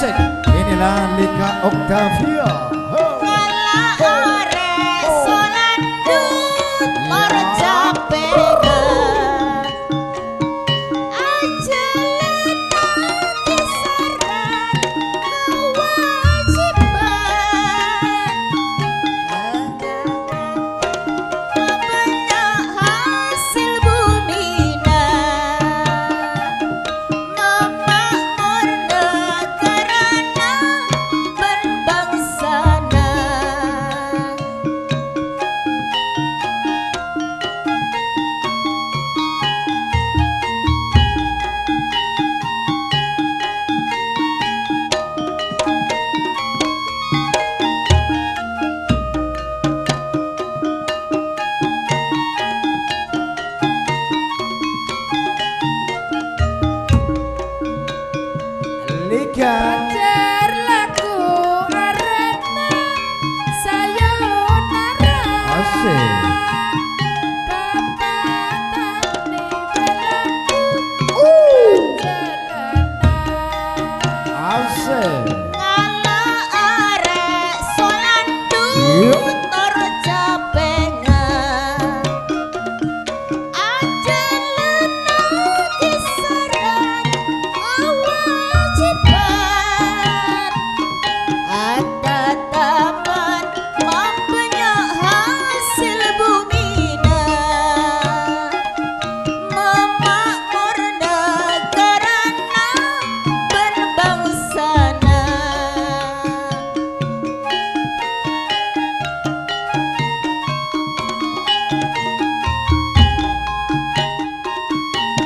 Asik, inilah Lika Octavia. Pacar laku arena sayonara. Asik. Papatane belaku jalanan. Asik. Ngala arek solandu Yuk. tur japengan ajalana kisaran kewajiban ada taman mampunya hasil bumina memakmur negarana berbangsana.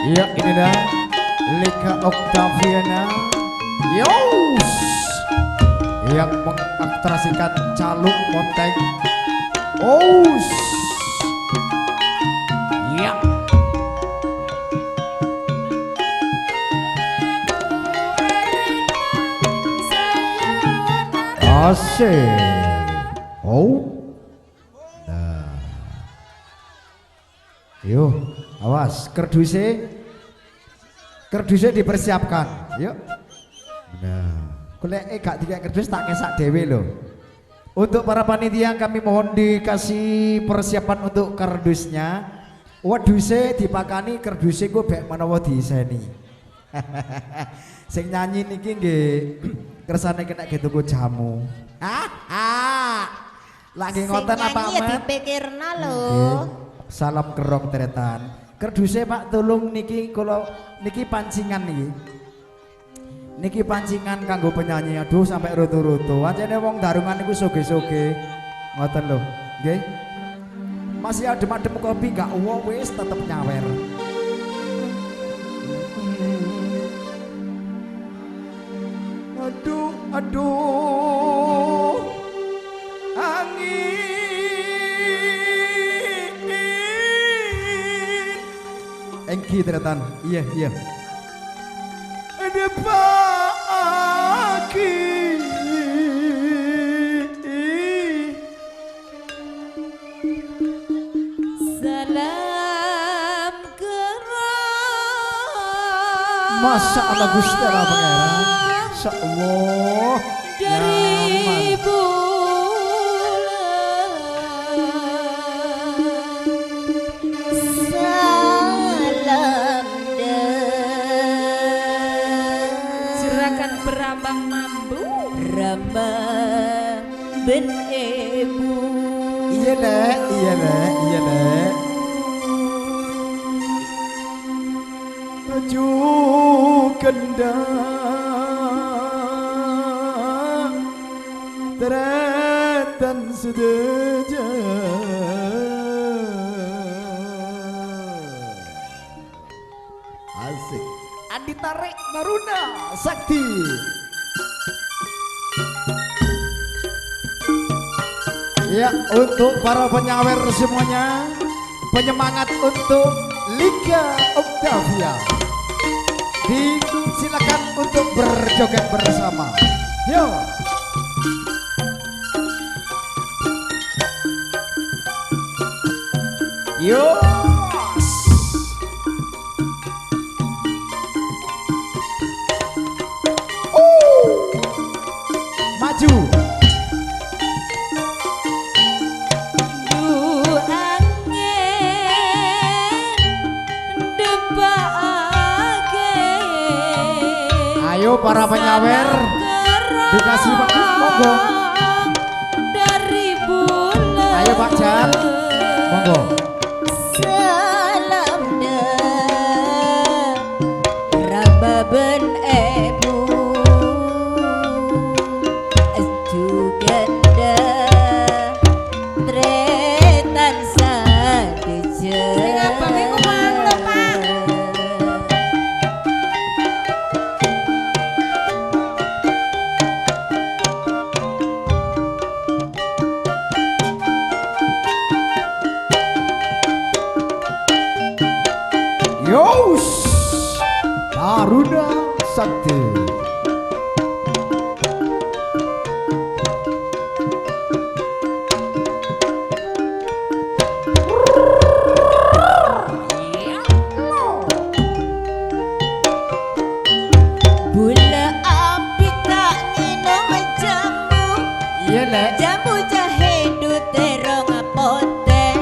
Ya, inilah Lika Octaviana. Yos. Yang mengaktrasikan Caluk Monteng. Os. Ya. Asik. Oh. Nah. Yuk, awas kerdusnya dipersiapkan. Yuk. Nah, kulek gak tiga kerdus tak kesak dewe loh. Untuk para panitia kami mohon dikasih persiapan untuk kerdusnya. Weduse dipakani kerdusnya gue bek menawa diseni. Sing nyanyi niki nggih kersane kena tuku jamu. Lagi ngoten apa Sing nyanyi ya Mat? dipikirna lho. Salam kerong teretan. Kerdusnya Pak tolong niki kalau niki pancingan niki. Niki pancingan kanggo penyanyi. Aduh sampai rutu-rutu. Ancene wong darungan niku soge-soge. Ngoten lho. Nggih. Masih adem-adem kopi gak wis tetep nyawer. Aduh, aduh. Angin. Engki teretan. Iya, iya. Ada pagi. Salam kerong. Masya Allah Gusti Allah Pangeran. Masya Allah. Dari Nyaman. bulan salam Sirakan berambang mambu. rambang ben ibu. Iya nek, iya nek, iya nek. Maju kendang teratan sedeja. Asik. Andi Tarik Maruna Sakti. Ya, untuk para penyawer semuanya, penyemangat untuk Lika Octavia. Disilakan untuk berjoget bersama. Yo. Yo. nyebake. Ayo para penyawer dikasih Pak monggo. Dari bulan. Ayo Pak Jan, monggo. Salam Rababen ebu Juganda tretan sadeje. Sing abang iku mang lho, Pak. Yos Taruna Sakti. Bula api tak minum jamu. Iya Lek. Jamu jahe terong apote.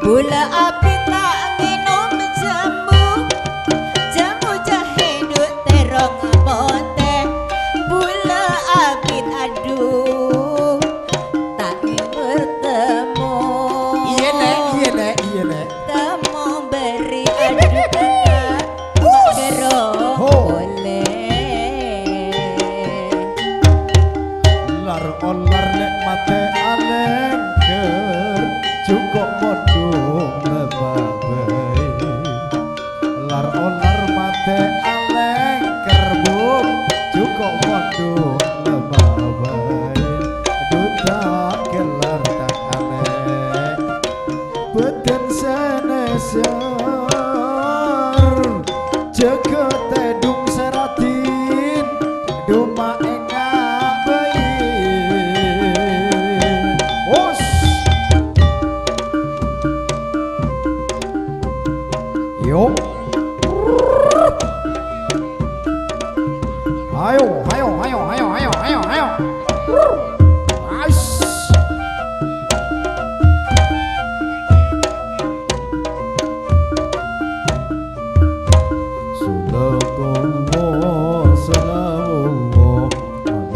Bula api tak minum jamu. Jamu jahe terong apote. Bula api aduh tak bertemu. Iya Lek, iya Lek, iya Lek. Temu beri aduh kakak gerong Ho. boleh. Lar olar nek mate alengker cukup modung lebabai. Lar olar mate alengker bum cukup modung lebabai. Duta kelar tak alek beten seneser jaga tedung seratin duma engak bayin. Os yo ayo ayo ayo ayo ayo ayo ayo Ais. Salamullah, salamullah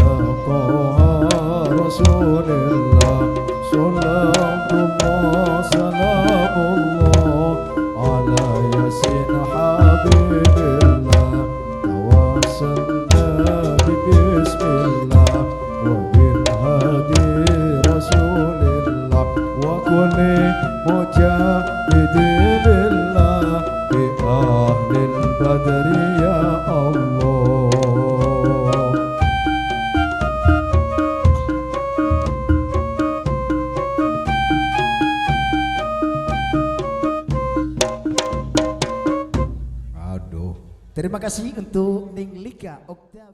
ala Taha Rasulillah. Salamullah, salamullah ala Yasin Habibillah. Tawassalna bi bismillah wa bil hadi Rasulillah wa kulli mujahidillah bi ahlil badri ya Allah. Aduh, terima kasih untuk Ning Lika Oktav.